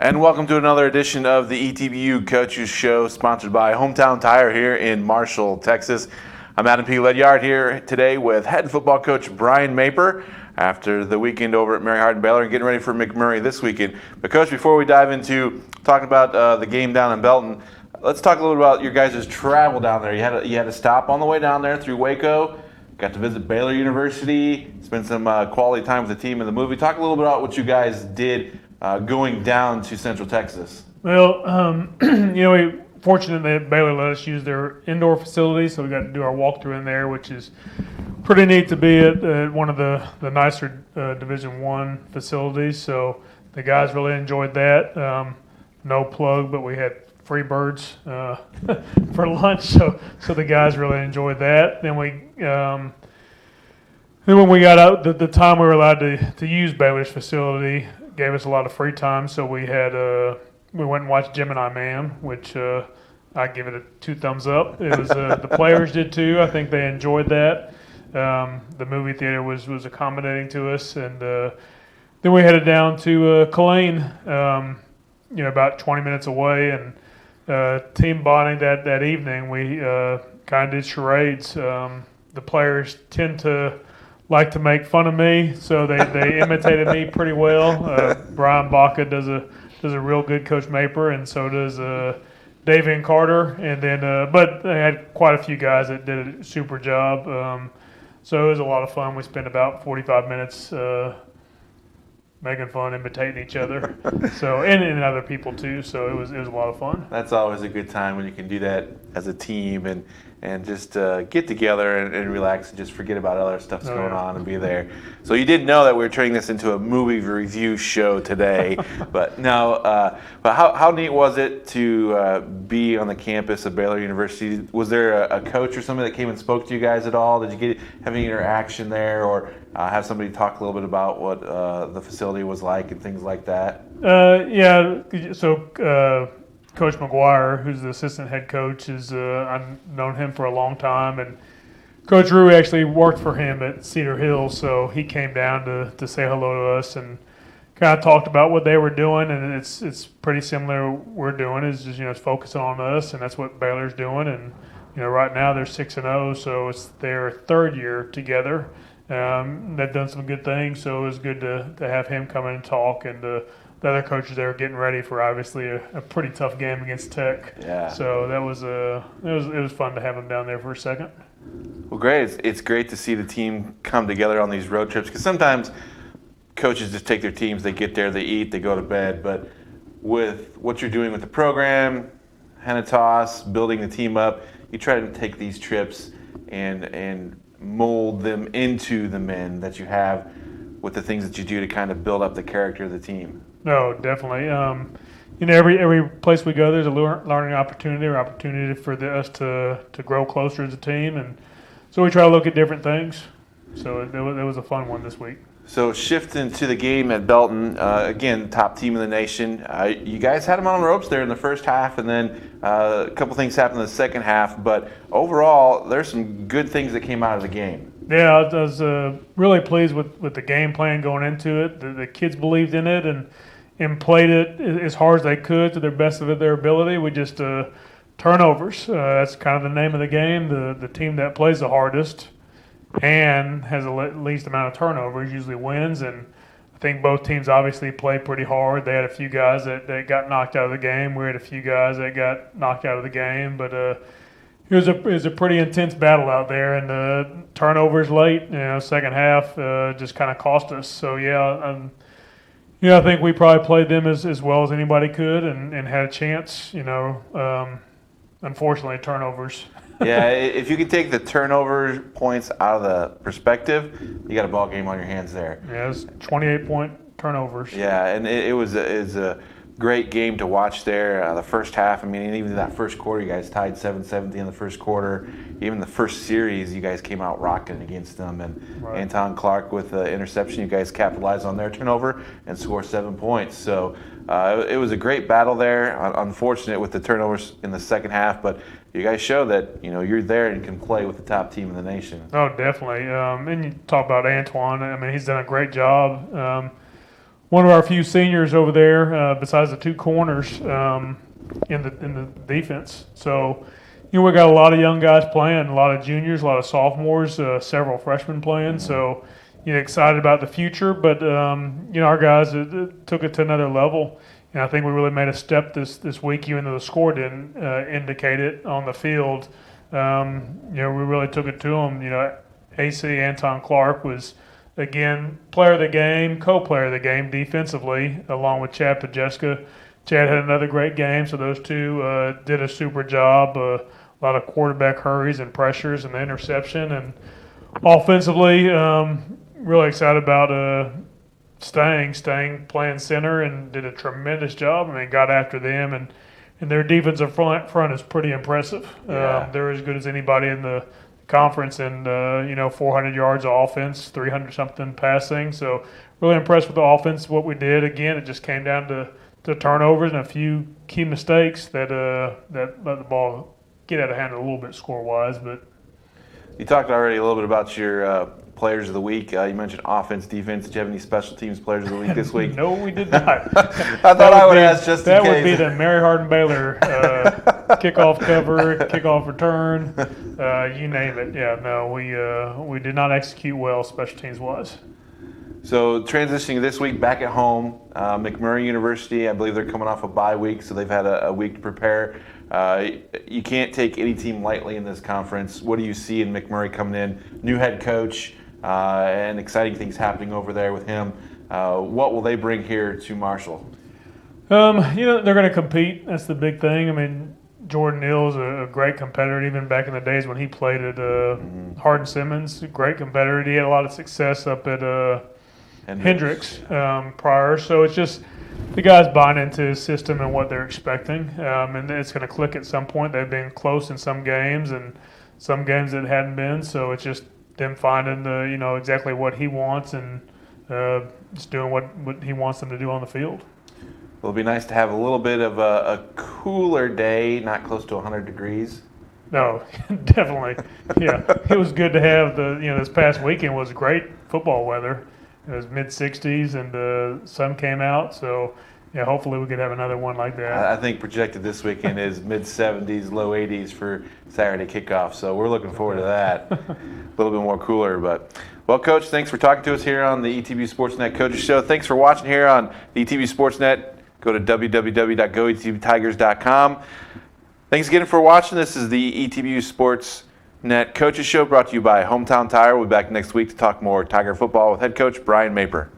And welcome to another edition of the ETBU Coaches Show, sponsored by Hometown Tire here in Marshall, Texas. I'm Adam Ledyard here today with head football coach Brian Mayper after the weekend over at Mary Hardin Baylor and getting ready for McMurray this weekend. But Coach, before we dive into talking about the game down in Belton, let's talk a little about your guys' travel down there. You had a stop on the way down there through Waco, got to visit Baylor University, spend some quality time with the team in the movie. Talk a little bit about what you guys did going down to Central Texas. Well, we fortunate that Baylor let us use their indoor facility, so we got to do our walkthrough in there, which is pretty neat to be at one of the nicer Division I facilities. So the guys really enjoyed that. No plug, but we had free birds for lunch, so the guys really enjoyed that. Then when we got out, the time we were allowed to use Baylor's facility gave us a lot of free time, so we went and watched Gemini Man, which I give it 2 thumbs up. It was the players did too. I think they enjoyed that. The movie theater was accommodating to us, and then we headed down to Killeen, about 20 minutes away, and team bonding that evening. We kind of did charades. The players tend to like to make fun of me, so they imitated me pretty well. Brian Baca does a real good Coach Mayper, and so does Davian Carter. And then, but they had quite a few guys that did a super job. So it was a lot of fun. We spent about 45 minutes making fun, imitating each other. So and other people too. So it was a lot of fun. That's always a good time when you can do that as a team and just get together and relax and just forget about other stuff that's going on and be there. So you did know that we were turning this into a movie review show today, but how neat was it to be on the campus of Baylor University? Was there a coach or somebody that came and spoke to you guys at all? Did you have any interaction there, or have somebody talk a little bit about what the facility was like and things like that? So Coach McGuire, who's the assistant head coach, I've known him for a long time, and Coach Rue actually worked for him at Cedar Hill, so he came down to say hello to us and kind of talked about what they were doing, and it's pretty similar to what we're doing, is just it's focusing on us, and that's what Baylor's doing, and right now they're 6-0, so it's their 3rd year together. They've done some good things, so it was good to have him come in and talk, and the other coaches there were getting ready for obviously a pretty tough game against Tech. Yeah. So that was it was fun to have him down there for a second. Well, great. It's great to see the team come together on these road trips, because sometimes coaches just take their teams, they get there, they eat, they go to bed. But with what you're doing with the program, henna toss, building the team up, you try to take these trips and mold them into the men that you have with the things that you do to kind of build up the character of the team. No, definitely. Every place we go, there's a learning opportunity or opportunity for us to grow closer as a team, and so we try to look at different things. So it was a fun one this week. So shifting to the game at Belton, again, top team in the nation. You guys had them on the ropes there in the first half, and then a couple things happened in the second half. But overall, there's some good things that came out of the game. Yeah, I was really pleased with the game plan going into it. The kids believed in it and played it as hard as they could to their best of their ability. We just turnovers. That's kind of the name of the game. The team that plays the hardest and has the least amount of turnovers usually wins. And I think both teams obviously played pretty hard. They had a few guys that got knocked out of the game. We had a few guys that got knocked out of the game. But it was a pretty intense battle out there. And the turnovers late, second half just kind of cost us. So, I think we probably played them as well as anybody could and had a chance, unfortunately, turnovers. Yeah, if you can take the turnover points out of the perspective, you got a ball game on your hands there. Yeah, it was 28-point turnovers. Yeah, and it was a great game to watch there. The first half, even that first quarter, you guys tied 7-7 in the first quarter. Even the first series, you guys came out rocking against them. And right. Anton Clark with the interception, you guys capitalized on their turnover and scored 7 points. So it was a great battle there. Unfortunate with the turnovers in the second half, but you guys show that you're there and can play with the top team in the nation. Oh, definitely. And you talk about Antoine. He's done a great job. one of our few seniors over there, besides the two corners in the defense. So, we got a lot of young guys playing, a lot of juniors, a lot of sophomores, several freshmen playing. So, excited about the future. But our guys took it to another level, and I think we really made a step this week, even though the score didn't indicate it on the field. We really took it to them. AC Anton Clark was, again, player of the game, co-player of the game defensively, along with Chad Pajeska. Chad had another great game, so those two did a super job. A lot of quarterback hurries and pressures and the interception. And offensively, really excited about Stang playing center and did a tremendous job. Got after them, and their defensive front is pretty impressive. Yeah. They're as good as anybody in the conference, and 400 yards of offense, 300-something passing. So really impressed with the offense, what we did. Again, it just came down to turnovers and a few key mistakes that let the ball get out of hand a little bit score-wise. But you talked already a little bit about your players of the week. You mentioned offense, defense. Did you have any special teams players of the week this week? No, we did not. I thought I would ask just in case. That would be the Mary Hardin Baylor kickoff cover, kickoff return, you name it. Yeah, no, we did not execute well special teams wise. So transitioning this week back at home, McMurray University, I believe they're coming off a bye week, so they've had a week to prepare. You can't take any team lightly in this conference. What do you see in McMurray coming in? New head coach, and exciting things happening over there with him. What will they bring here to Marshall? They're going to compete. That's the big thing. Jordan Neal's a great competitor, even back in the days when he played at Hardin Simmons. A great competitor. He had a lot of success up at Hendricks prior. So it's just the guys buying into his system and what they're expecting. And it's going to click at some point. They've been close in some games and some games that hadn't been. So it's just them finding exactly what he wants and just doing what he wants them to do on the field. It'll be nice to have a little bit of a cooler day, not close to 100 degrees. No, definitely. Yeah, it was good to have this past weekend was great football weather. It was mid-60s and the sun came out, so hopefully we could have another one like that. I think projected this weekend is mid-70s, low 80s for Saturday kickoff, so we're looking forward to that. A little bit more cooler, but well, Coach, thanks for talking to us here on the ETBU Sportsnet Coaches Show. Thanks for watching here on the ETBU Sportsnet. Go to www.goetbtigers.com. Thanks again for watching. This is the ETBU Sportsnet Coaches Show brought to you by Hometown Tire. We'll be back next week to talk more Tiger football with head coach Brian Mayper.